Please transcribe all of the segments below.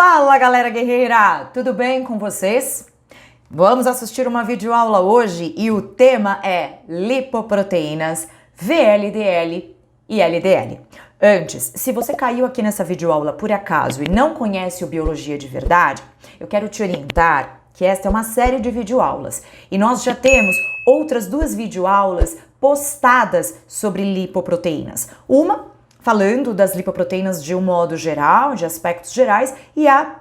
Fala galera guerreira, tudo bem com vocês? Vamos assistir uma videoaula hoje e o tema é lipoproteínas, VLDL e LDL. Antes, se você caiu aqui nessa videoaula por acaso e não conhece o Biologia de Verdade, eu quero te orientar que esta é uma série de videoaulas e nós já temos outras duas videoaulas postadas sobre lipoproteínas. Uma falando das lipoproteínas de um modo geral, de aspectos gerais, e a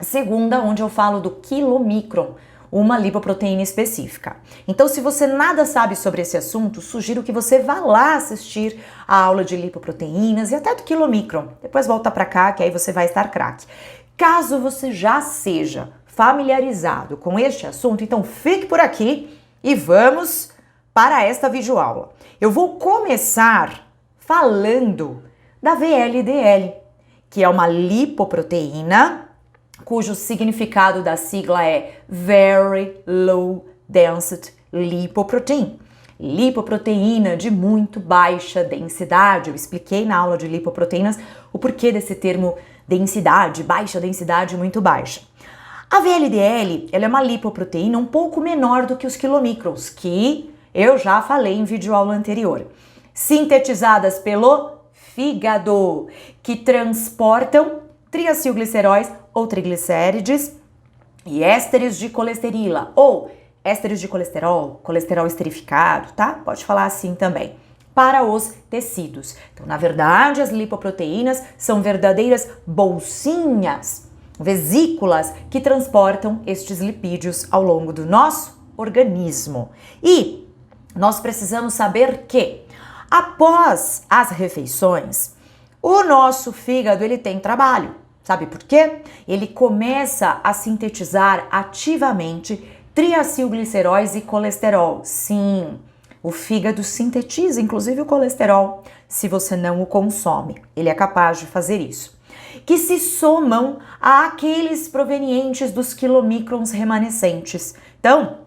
segunda onde eu falo do quilomicron, uma lipoproteína específica. Então, se você nada sabe sobre esse assunto, sugiro que você vá lá assistir a aula de lipoproteínas e até do quilomicron. Depois volta para cá, que aí você vai estar craque. Caso você já seja familiarizado com este assunto, então fique por aqui e vamos para esta videoaula. Eu vou começar falando da VLDL, que é uma lipoproteína cujo significado da sigla é Very Low Density Lipoprotein. Lipoproteína de muito baixa densidade. Eu expliquei na aula de lipoproteínas o porquê desse termo densidade, baixa densidade, muito baixa. A VLDL, ela é uma lipoproteína um pouco menor do que os quilomicrons, que eu já falei em videoaula anterior. Sintetizadas pelo fígado, que transportam triacilgliceróis ou triglicérides e ésteres de colesterila ou ésteres de colesterol, colesterol esterificado, tá? Pode falar assim também, para os tecidos. Então, na verdade, as lipoproteínas são verdadeiras bolsinhas, vesículas que transportam estes lipídios ao longo do nosso organismo. E nós precisamos saber que após as refeições, o nosso fígado ele tem trabalho. Sabe por quê? Ele começa a sintetizar ativamente triacilgliceróis e colesterol. Sim, o fígado sintetiza inclusive o colesterol se você não o consome. Ele é capaz de fazer isso. Que se somam àqueles provenientes dos quilomicrons remanescentes. Então,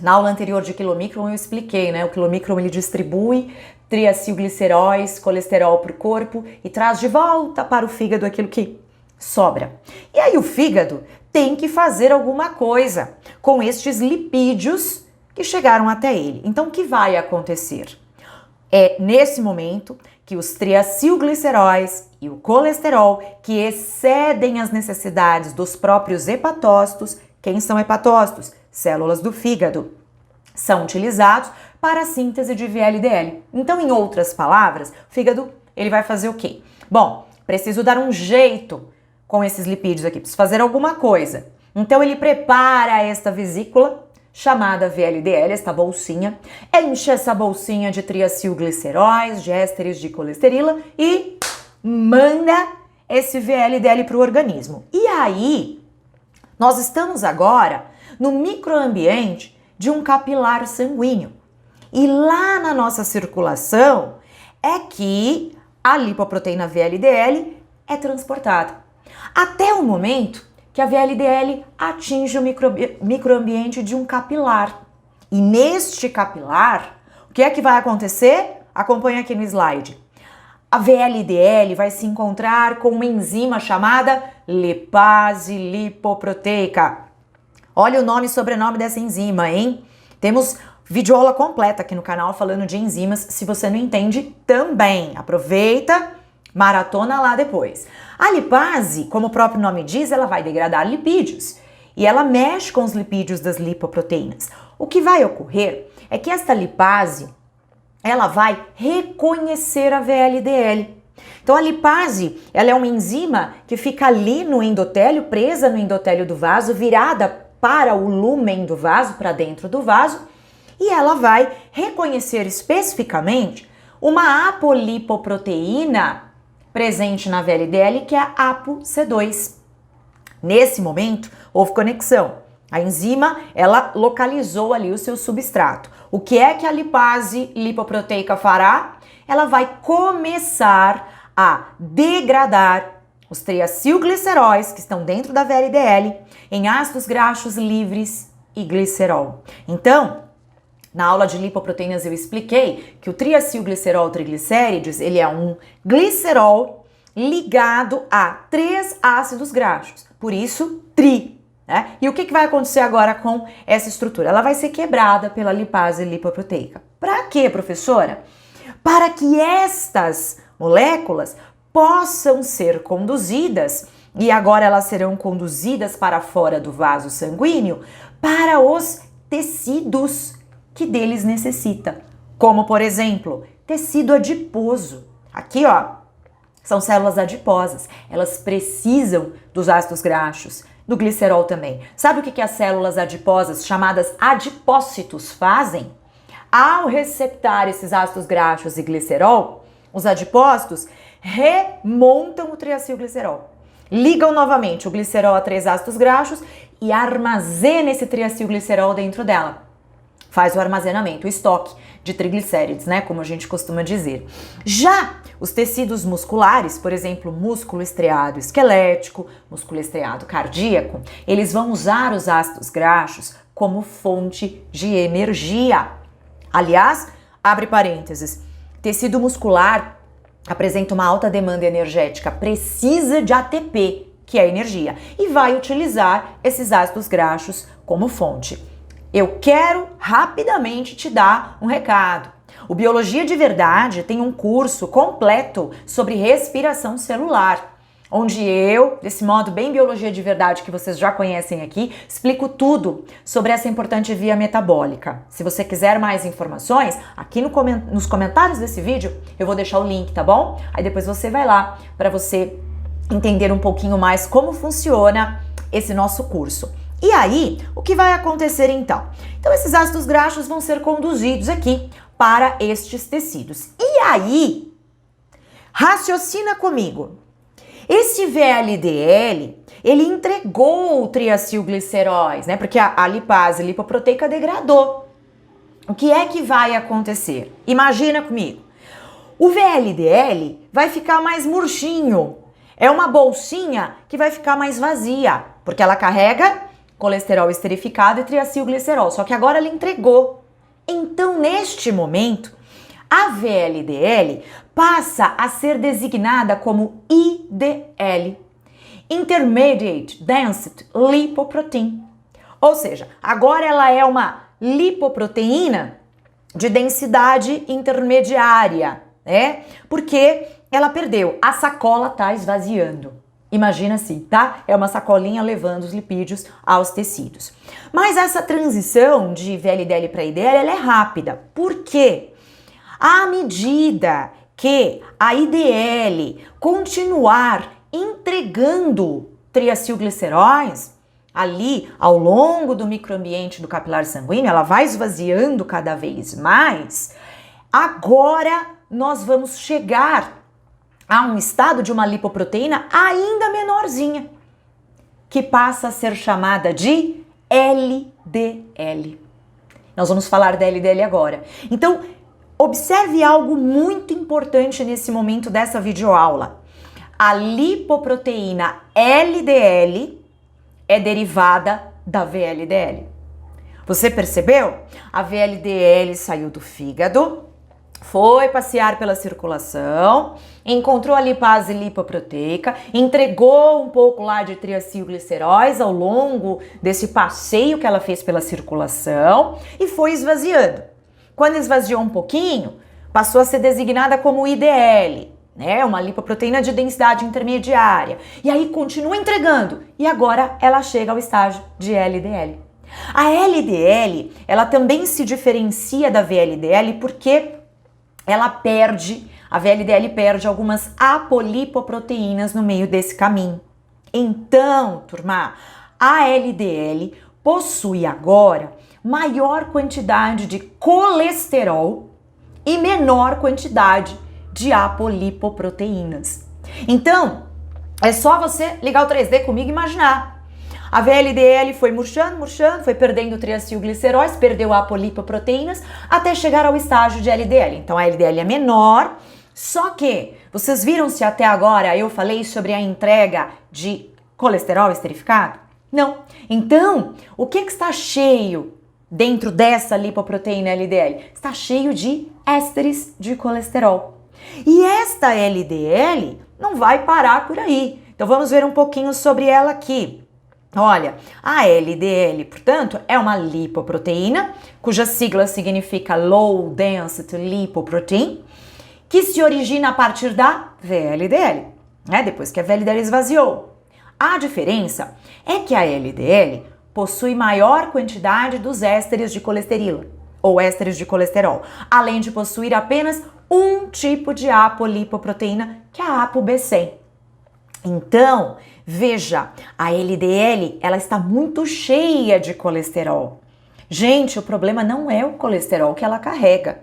na aula anterior de quilomicron eu expliquei, né? O quilomicron ele distribui triacilgliceróis, colesterol para o corpo e traz de volta para o fígado aquilo que sobra. E aí o fígado tem que fazer alguma coisa com estes lipídios que chegaram até ele. Então o que vai acontecer? É nesse momento que os triacilgliceróis e o colesterol que excedem as necessidades dos próprios hepatócitos, quem são hepatócitos? Células do fígado, são utilizados para a síntese de VLDL. Então, em outras palavras, o fígado ele vai fazer o quê? Bom, preciso dar um jeito com esses lipídios aqui, preciso fazer alguma coisa. Então, ele prepara esta vesícula chamada VLDL, esta bolsinha, enche essa bolsinha de triacilgliceróis, de ésteres de colesterila e manda esse VLDL para o organismo. E aí, nós estamos agora no microambiente de um capilar sanguíneo. E lá na nossa circulação é que a lipoproteína VLDL é transportada. Até o momento que a VLDL atinge o microambiente de um capilar. E neste capilar, o que é que vai acontecer? Acompanha aqui no slide. A VLDL vai se encontrar com uma enzima chamada lipase lipoproteica. Olha o nome e sobrenome dessa enzima, hein? Temos videoaula completa aqui no canal falando de enzimas, se você não entende também. Aproveita, maratona lá depois. A lipase, como o próprio nome diz, ela vai degradar lipídios e ela mexe com os lipídios das lipoproteínas. O que vai ocorrer é que esta lipase, ela vai reconhecer a VLDL. Então a lipase, ela é uma enzima que fica ali no endotélio, presa no endotélio do vaso, virada para o lúmen do vaso, para dentro do vaso, e ela vai reconhecer especificamente uma apolipoproteína presente na VLDL, que é a ApoC2. Nesse momento, houve conexão. A enzima, ela localizou ali o seu substrato. O que é que a lipase lipoproteica fará? Ela vai começar a degradar os triacilgliceróis que estão dentro da VLDL em ácidos graxos livres e glicerol. Então, na aula de lipoproteínas eu expliquei que o triacilglicerol triglicérides, ele é um glicerol ligado a 3 ácidos graxos, por isso tri, né? E o que vai acontecer agora com essa estrutura? Ela vai ser quebrada pela lipase lipoproteica. Para quê, professora? Para que estas moléculas possam ser conduzidas, e agora elas serão conduzidas para fora do vaso sanguíneo, para os tecidos que deles necessita, como por exemplo, tecido adiposo. Aqui, ó, são células adiposas, elas precisam dos ácidos graxos, do glicerol também. Sabe o que as células adiposas, chamadas adipócitos, fazem? Ao receptar esses ácidos graxos e glicerol, os adipócitos remontam o triacilglicerol. Ligam novamente o glicerol a 3 ácidos graxos e armazena esse triacilglicerol dentro dela. Faz o armazenamento, o estoque de triglicérides, né, como a gente costuma dizer. Já os tecidos musculares, por exemplo, músculo estriado esquelético, músculo estriado cardíaco, eles vão usar os ácidos graxos como fonte de energia. Aliás, abre parênteses, tecido muscular apresenta uma alta demanda energética, precisa de ATP, que é energia, e vai utilizar esses ácidos graxos como fonte. Eu quero rapidamente te dar um recado. O Biologia de Verdade tem um curso completo sobre respiração celular, onde eu, desse modo bem Biologia de Verdade que vocês já conhecem aqui, explico tudo sobre essa importante via metabólica. Se você quiser mais informações, aqui nos comentários desse vídeo eu vou deixar o link, tá bom? Aí depois você vai lá para você entender um pouquinho mais como funciona esse nosso curso. E aí, o que vai acontecer então? Então, esses ácidos graxos vão ser conduzidos aqui para estes tecidos. E aí, raciocina comigo. Esse VLDL, ele entregou o triacilgliceróis, né? Porque a lipase lipoproteica degradou. O que é que vai acontecer? Imagina comigo. O VLDL vai ficar mais murchinho. É uma bolsinha que vai ficar mais vazia, porque ela carrega colesterol esterificado e triacilglicerol, só que agora ela entregou. Então, neste momento, a VLDL passa a ser designada como IDL, Intermediate Density Lipoprotein. Ou seja, agora ela é uma lipoproteína de densidade intermediária, né? Porque ela perdeu, a sacola está esvaziando. Imagina assim, tá? É uma sacolinha levando os lipídios aos tecidos. Mas essa transição de VLDL para IDL, ela é rápida. Por quê? À medida que a IDL continuar entregando triacilgliceróis ali ao longo do microambiente do capilar sanguíneo, ela vai esvaziando cada vez mais. Agora nós vamos chegar a um estado de uma lipoproteína ainda menorzinha, que passa a ser chamada de LDL. Nós vamos falar da LDL agora. Então, observe algo muito importante nesse momento dessa videoaula. A lipoproteína LDL é derivada da VLDL. Você percebeu? A VLDL saiu do fígado, foi passear pela circulação, encontrou a lipase lipoproteica, entregou um pouco lá de triacilgliceróis ao longo desse passeio que ela fez pela circulação e foi esvaziando. Quando esvaziou um pouquinho, passou a ser designada como IDL, né? Uma lipoproteína de densidade intermediária. E aí continua entregando e agora ela chega ao estágio de LDL. A LDL, ela também se diferencia da VLDL porque a VLDL perde algumas apolipoproteínas no meio desse caminho. Então, turma, a LDL possui agora maior quantidade de colesterol e menor quantidade de apolipoproteínas. Então, é só você ligar o 3D comigo e imaginar. A VLDL foi murchando, foi perdendo triacilgliceróis, perdeu apolipoproteínas, até chegar ao estágio de LDL. Então, a LDL é menor, só que, vocês viram se até agora eu falei sobre a entrega de colesterol esterificado? Não. Então, o que está cheio dentro dessa lipoproteína LDL? Está cheio de ésteres de colesterol. E esta LDL não vai parar por aí. Então vamos ver um pouquinho sobre ela aqui. Olha, a LDL, portanto, é uma lipoproteína, cuja sigla significa Low Density Lipoprotein, que se origina a partir da VLDL, né? Depois que a VLDL esvaziou. A diferença é que a LDL possui maior quantidade dos ésteres de colesterol, ou ésteres de colesterol, além de possuir apenas um tipo de apolipoproteína, que é a ApoB100. Então, veja, a LDL, ela está muito cheia de colesterol. Gente, o problema não é o colesterol que ela carrega.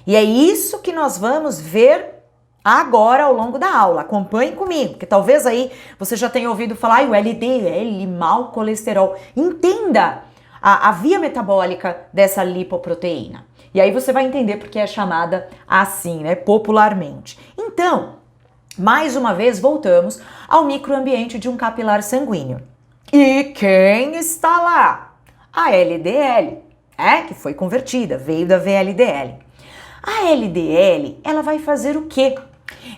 E é isso que nós vamos ver agora ao longo da aula. Acompanhe comigo, que talvez aí você já tenha ouvido falar, o LDL, mau colesterol. Entenda a via metabólica dessa lipoproteína. E aí você vai entender porque é chamada assim, né, popularmente. Então, mais uma vez voltamos ao microambiente de um capilar sanguíneo. E quem está lá? A LDL, que foi convertida, veio da VLDL. A LDL, ela vai fazer o quê?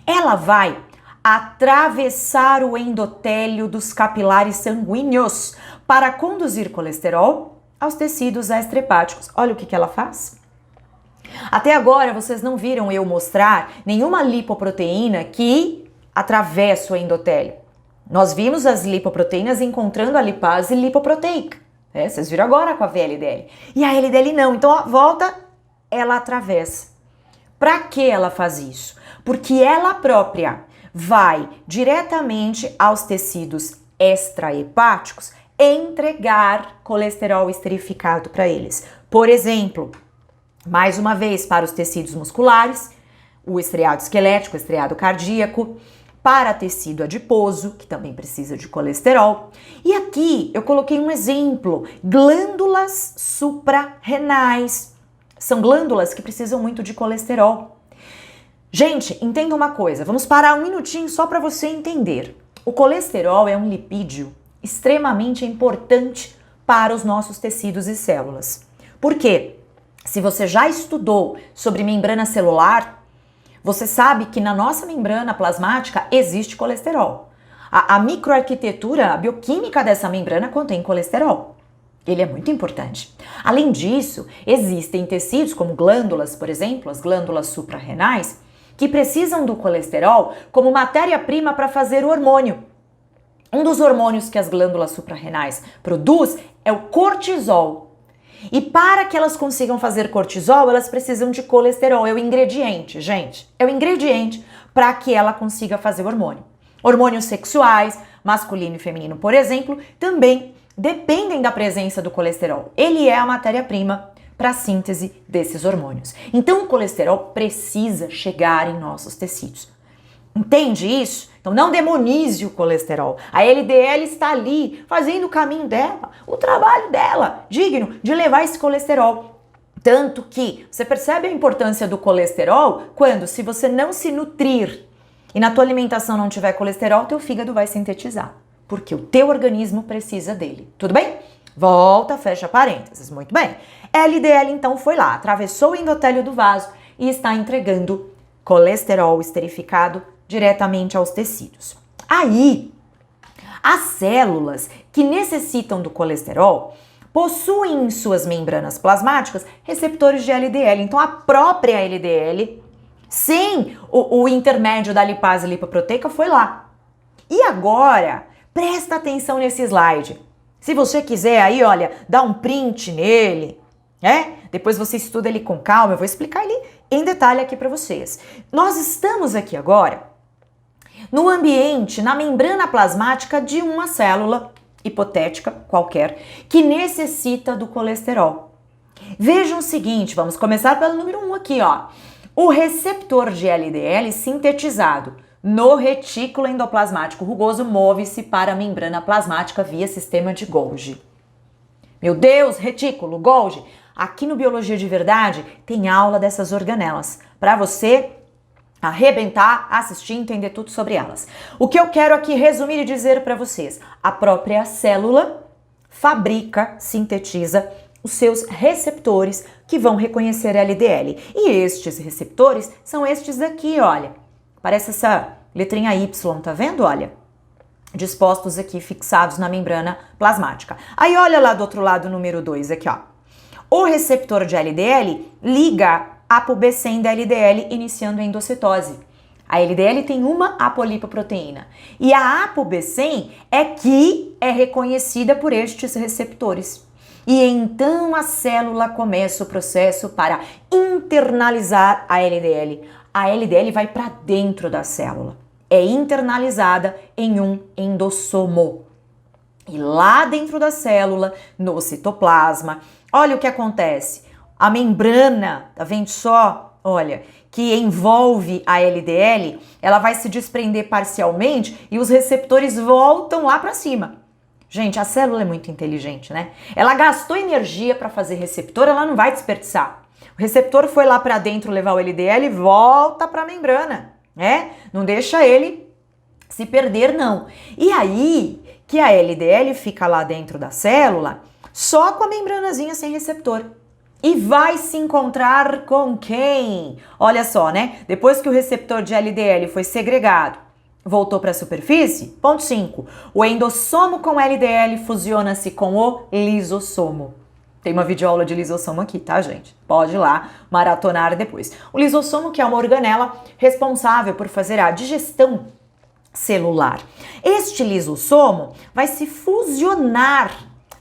Ela vai atravessar o endotélio dos capilares sanguíneos para conduzir colesterol aos tecidos extrahepáticos. Olha o que ela faz. Até agora vocês não viram eu mostrar nenhuma lipoproteína que atravessa o endotélio. Nós vimos as lipoproteínas encontrando a lipase lipoproteica. Vocês viram agora com a VLDL. E a LDL não. Então, ó, volta, ela atravessa. Para que ela faz isso? Porque ela própria vai diretamente aos tecidos extrahepáticos entregar colesterol esterificado para eles. Por exemplo, mais uma vez para os tecidos musculares, o estriado esquelético, o estriado cardíaco, para tecido adiposo, que também precisa de colesterol. E aqui eu coloquei um exemplo, glândulas suprarrenais. São glândulas que precisam muito de colesterol. Gente, entenda uma coisa, vamos parar um minutinho só para você entender. O colesterol é um lipídio extremamente importante para os nossos tecidos e células. Por quê? Se você já estudou sobre membrana celular, você sabe que na nossa membrana plasmática existe colesterol. A microarquitetura, a bioquímica dessa membrana contém colesterol. Ele é muito importante. Além disso, existem tecidos como glândulas, por exemplo, as glândulas suprarrenais, que precisam do colesterol como matéria-prima para fazer o hormônio. Um dos hormônios que as glândulas suprarrenais produz é o cortisol. E para que elas consigam fazer cortisol, elas precisam de colesterol. É o ingrediente, gente. É o ingrediente para que ela consiga fazer o hormônio. Hormônios sexuais, masculino e feminino, por exemplo, também dependem da presença do colesterol. Ele é a matéria-prima para a síntese desses hormônios. Então, o colesterol precisa chegar em nossos tecidos. Entende isso? Então, não demonize o colesterol. A LDL está ali, fazendo o caminho dela, o trabalho dela, digno de levar esse colesterol. Tanto que você percebe a importância do colesterol quando, se você não se nutrir e na tua alimentação não tiver colesterol, teu fígado vai sintetizar. Porque o teu organismo precisa dele. Tudo bem? Volta, fecha parênteses. Muito bem. LDL então foi lá, atravessou o endotélio do vaso e está entregando colesterol esterificado diretamente aos tecidos. Aí, as células que necessitam do colesterol possuem em suas membranas plasmáticas receptores de LDL. Então, a própria LDL, sem o intermédio da lipase lipoproteica, foi lá. E agora, presta atenção nesse slide. Se você quiser aí, olha, dá um print nele, depois você estuda ele com calma, eu vou explicar ele em detalhe aqui para vocês. Nós estamos aqui agora no ambiente, na membrana plasmática de uma célula hipotética qualquer que necessita do colesterol. Vejam o seguinte, vamos começar pelo número 1 aqui, ó. O receptor de LDL sintetizado no retículo endoplasmático rugoso move-se para a membrana plasmática via sistema de Golgi. Meu Deus, retículo, Golgi. Aqui no Biologia de Verdade tem aula dessas organelas para você arrebentar, assistir, entender tudo sobre elas. O que eu quero aqui resumir e dizer para vocês, a própria célula fabrica, sintetiza os seus receptores que vão reconhecer LDL. E estes receptores são estes daqui, olha. Parece letrinha Y, tá vendo? Olha, dispostos aqui, fixados na membrana plasmática. Aí olha lá do outro lado, número 2, aqui ó. O receptor de LDL liga a ApoB100 da LDL, iniciando a endocitose. A LDL tem uma apolipoproteína e a ApoB100 é que é reconhecida por estes receptores. E então a célula começa o processo para internalizar a LDL. A LDL vai para dentro da célula. É internalizada em um endossomo. E lá dentro da célula, no citoplasma, olha o que acontece. A membrana, tá vendo só? Olha, que envolve a LDL, ela vai se desprender parcialmente e os receptores voltam lá para cima. Gente, a célula é muito inteligente, né? Ela gastou energia para fazer receptor, ela não vai desperdiçar. O receptor foi lá para dentro levar o LDL e volta para a membrana, né? Não deixa ele se perder, não. E aí que a LDL fica lá dentro da célula só com a membranazinha sem receptor. E vai se encontrar com quem? Olha só, né? Depois que o receptor de LDL foi segregado, voltou para a superfície, ponto 5. O endossomo com LDL fusiona-se com o lisossomo. Tem uma videoaula de lisossomo aqui, tá, gente? Pode ir lá maratonar depois. O lisossomo, que é uma organela responsável por fazer a digestão celular. Este lisossomo vai se fusionar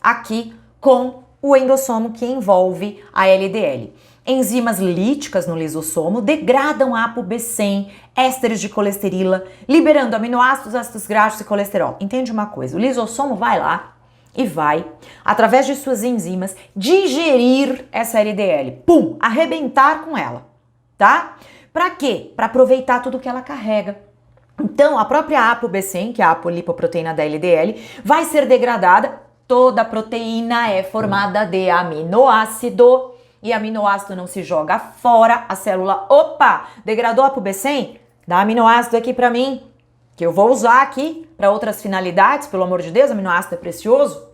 aqui com o endossomo que envolve a LDL. Enzimas líticas no lisossomo degradam a ApoB100, ésteres de colesterila, liberando aminoácidos, ácidos graxos e colesterol. Entende uma coisa? O lisossomo vai lá e vai, através de suas enzimas, digerir essa LDL. Pum! Arrebentar com ela, tá? Pra quê? Pra aproveitar tudo que ela carrega. Então, a própria ApoB100, que é a apolipoproteína da LDL, vai ser degradada. Toda proteína é formada de aminoácido e aminoácido não se joga fora. A célula, opa, degradou a ApoB100? Dá aminoácido aqui pra mim, que eu vou usar aqui para outras finalidades, pelo amor de Deus, aminoácido é precioso.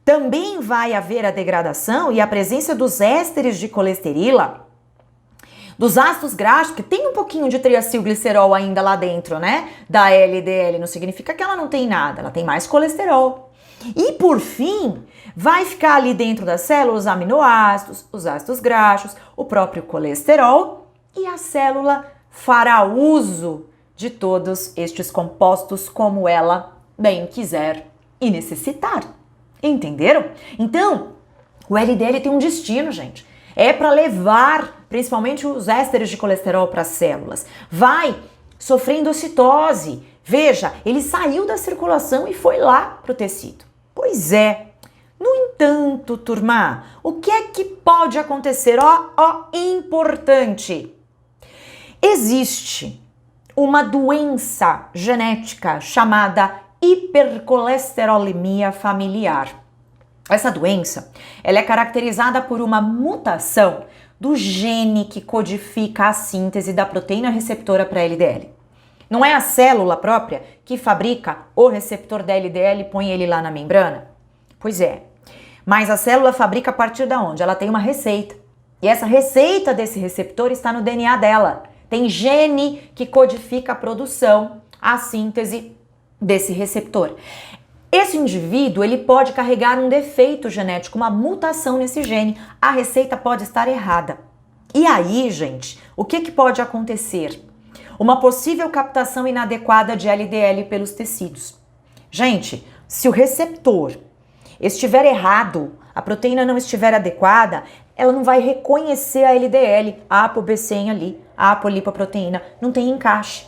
Também vai haver a degradação e a presença dos ésteres de colesterila, dos ácidos graxos, que tem um pouquinho de triacilglicerol ainda lá dentro, né? Da LDL, não significa que ela não tem nada, ela tem mais colesterol. E por fim, vai ficar ali dentro da célula os aminoácidos, os ácidos graxos, o próprio colesterol e a célula fará uso de todos estes compostos como ela bem quiser e necessitar. Entenderam? Então, o LDL tem um destino, gente. É para levar principalmente os ésteres de colesterol para as células. Vai sofrer endocitose. Veja, ele saiu da circulação e foi lá para o tecido. Pois é. No entanto, turma, o que é que pode acontecer? Importante. Existe uma doença genética chamada hipercolesterolemia familiar. Essa doença, ela é caracterizada por uma mutação do gene que codifica a síntese da proteína receptora para LDL. Não é a célula própria que fabrica o receptor da LDL e põe ele lá na membrana? Pois é. Mas a célula fabrica a partir de onde? Ela tem uma receita. E essa receita desse receptor está no DNA dela. Tem gene que codifica a produção, a síntese desse receptor. Esse indivíduo, ele pode carregar um defeito genético, uma mutação nesse gene. A receita pode estar errada. E aí, gente, o que pode acontecer? Uma possível captação inadequada de LDL pelos tecidos. Gente, se o receptor estiver errado, a proteína não estiver adequada, ela não vai reconhecer a LDL, a ApoB100 ali, a apolipoproteína, não tem encaixe.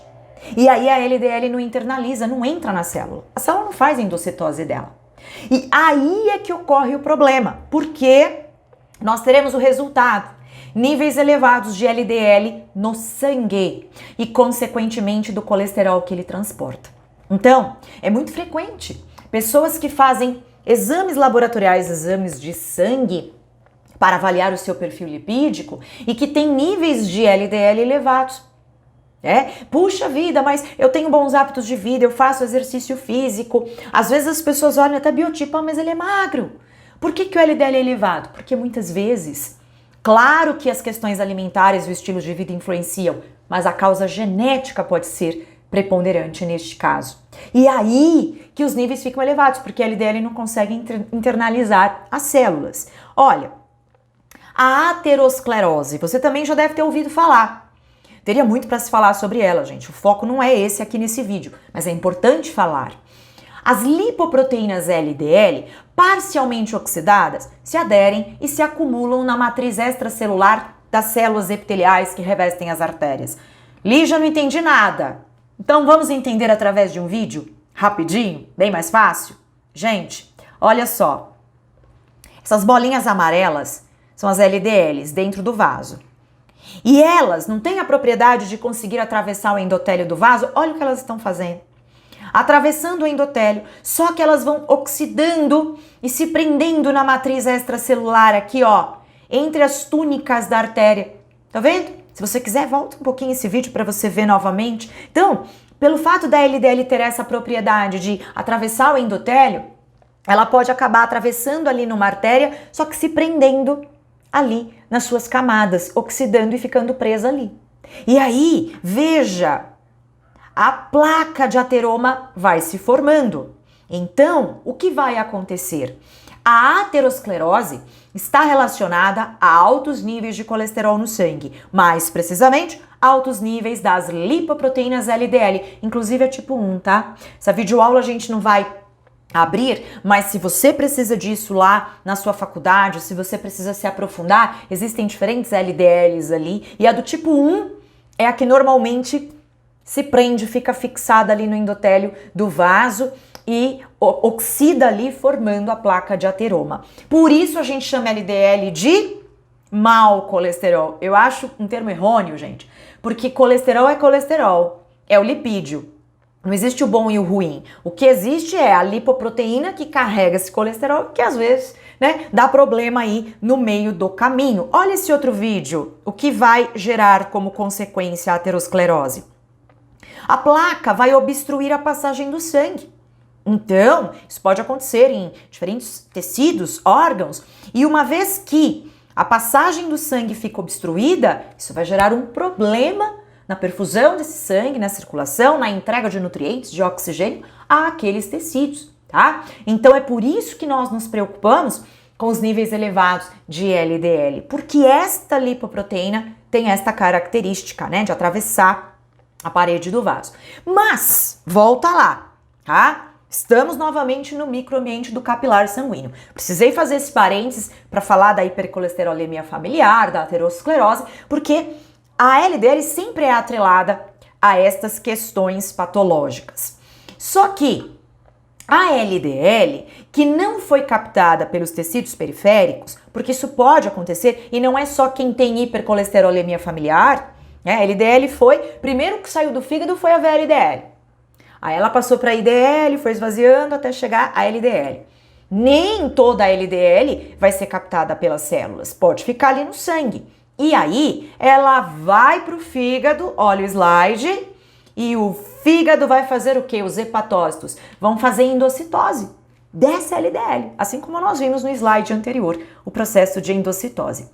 E aí a LDL não internaliza, não entra na célula. A célula não faz a endocitose dela. E aí é que ocorre o problema, porque nós teremos o resultado. Níveis elevados de LDL no sangue e, consequentemente, do colesterol que ele transporta. Então, é muito frequente pessoas que fazem exames laboratoriais, exames de sangue para avaliar o seu perfil lipídico e que têm níveis de LDL elevados. Puxa vida, mas eu tenho bons hábitos de vida, eu faço exercício físico. Às vezes as pessoas olham até biotipo, mas ele é magro. Por que o LDL é elevado? Porque muitas vezes, claro que as questões alimentares e o estilo de vida influenciam, mas a causa genética pode ser preponderante neste caso. E aí que os níveis ficam elevados, porque a LDL não consegue internalizar as células. Olha, a aterosclerose, você também já deve ter ouvido falar. Teria muito para se falar sobre ela, gente. O foco não é esse aqui nesse vídeo, mas é importante falar. As lipoproteínas LDL, parcialmente oxidadas, se aderem e se acumulam na matriz extracelular das células epiteliais que revestem as artérias. Lígia, não entendi nada. Então vamos entender através de um vídeo? Rapidinho? Bem mais fácil? Gente, olha só. Essas bolinhas amarelas são as LDLs dentro do vaso. E elas não têm a propriedade de conseguir atravessar o endotélio do vaso. Olha o que elas estão fazendo. Atravessando o endotélio, só que elas vão oxidando e se prendendo na matriz extracelular aqui, ó, entre as túnicas da artéria. Tá vendo? Se você quiser, volta um pouquinho esse vídeo para você ver novamente. Então, pelo fato da LDL ter essa propriedade de atravessar o endotélio, ela pode acabar atravessando ali numa artéria, só que se prendendo ali nas suas camadas, oxidando e ficando presa ali. E aí, veja, a placa de ateroma vai se formando. Então, o que vai acontecer? A aterosclerose está relacionada a altos níveis de colesterol no sangue, mais precisamente, altos níveis das lipoproteínas LDL, inclusive a tipo 1, tá? Essa videoaula a gente não vai abrir, mas se você precisa disso lá na sua faculdade, se você precisa se aprofundar, existem diferentes LDLs ali, e a do tipo 1 é a que normalmente se prende, fica fixada ali no endotélio do vaso e oxida ali, formando a placa de ateroma. Por isso a gente chama LDL de mau colesterol. Eu acho um termo errôneo, gente, porque colesterol é colesterol, é o lipídio. Não existe o bom e o ruim. O que existe é a lipoproteína que carrega esse colesterol, que às vezes, né, dá problema aí no meio do caminho. Olha esse outro vídeo, o que vai gerar como consequência a aterosclerose. A placa vai obstruir a passagem do sangue. Então, isso pode acontecer em diferentes tecidos, órgãos, e uma vez que a passagem do sangue fica obstruída, isso vai gerar um problema na perfusão desse sangue, na circulação, na entrega de nutrientes, de oxigênio àqueles tecidos, tá? Então é por isso que nós nos preocupamos com os níveis elevados de LDL, porque esta lipoproteína tem esta característica, né, de atravessar a parede do vaso. Mas, volta lá, tá? Estamos novamente no microambiente do capilar sanguíneo. Precisei fazer esse parênteses para falar da hipercolesterolemia familiar, da aterosclerose, porque a LDL sempre é atrelada a estas questões patológicas. Só que a LDL, que não foi captada pelos tecidos periféricos, porque isso pode acontecer e não é só quem tem hipercolesterolemia familiar, né? A LDL foi, primeiro que saiu do fígado foi a VLDL. Aí ela passou para a IDL, foi esvaziando até chegar a LDL. Nem toda a LDL vai ser captada pelas células, pode ficar ali no sangue. E aí ela vai para o fígado, olha o slide, e o fígado vai fazer o quê? Os hepatócitos vão fazer endocitose dessa LDL, assim como nós vimos no slide anterior, o processo de endocitose.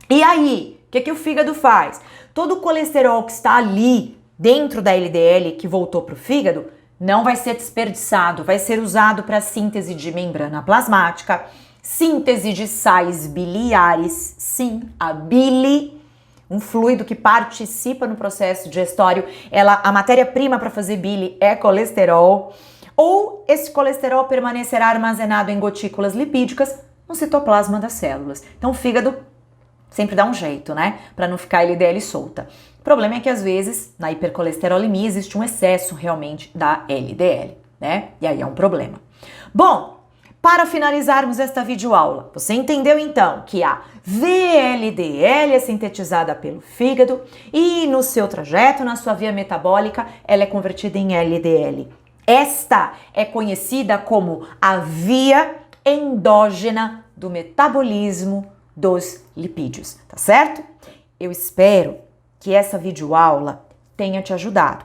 E aí, o que o fígado faz? Todo o colesterol que está ali dentro da LDL que voltou para o fígado não vai ser desperdiçado, vai ser usado para síntese de membrana plasmática, síntese de sais biliares, sim, a bile, um fluido que participa no processo digestório, a matéria-prima para fazer bile é colesterol, ou esse colesterol permanecerá armazenado em gotículas lipídicas no citoplasma das células. Então o fígado sempre dá um jeito, né, para não ficar LDL solta. O problema é que às vezes na hipercolesterolemia existe um excesso realmente da LDL, né, e aí é um problema. Bom, para finalizarmos esta videoaula, você entendeu então que a VLDL é sintetizada pelo fígado e no seu trajeto, na sua via metabólica, ela é convertida em LDL. Esta é conhecida como a via endógena do metabolismo dos lipídios, tá certo? Eu espero que essa videoaula tenha te ajudado.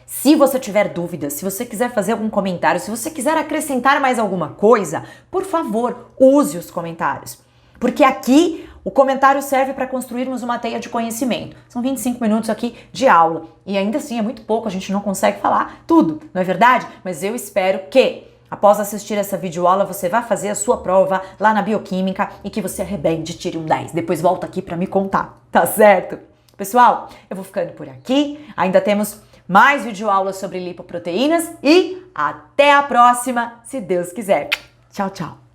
Se você tiver dúvidas, se você quiser fazer algum comentário, se você quiser acrescentar mais alguma coisa, por favor, use os comentários. Porque aqui O comentário serve para construirmos uma teia de conhecimento. São 25 minutos aqui de aula. E ainda assim é muito pouco, a gente não consegue falar tudo, não é verdade? Mas eu espero que, após assistir essa videoaula, você vá fazer a sua prova lá na Bioquímica e que você arrebente e tire um 10. Depois volta aqui para me contar, tá certo? Pessoal, eu vou ficando por aqui. Ainda temos mais videoaulas sobre lipoproteínas e até a próxima, se Deus quiser. Tchau, tchau.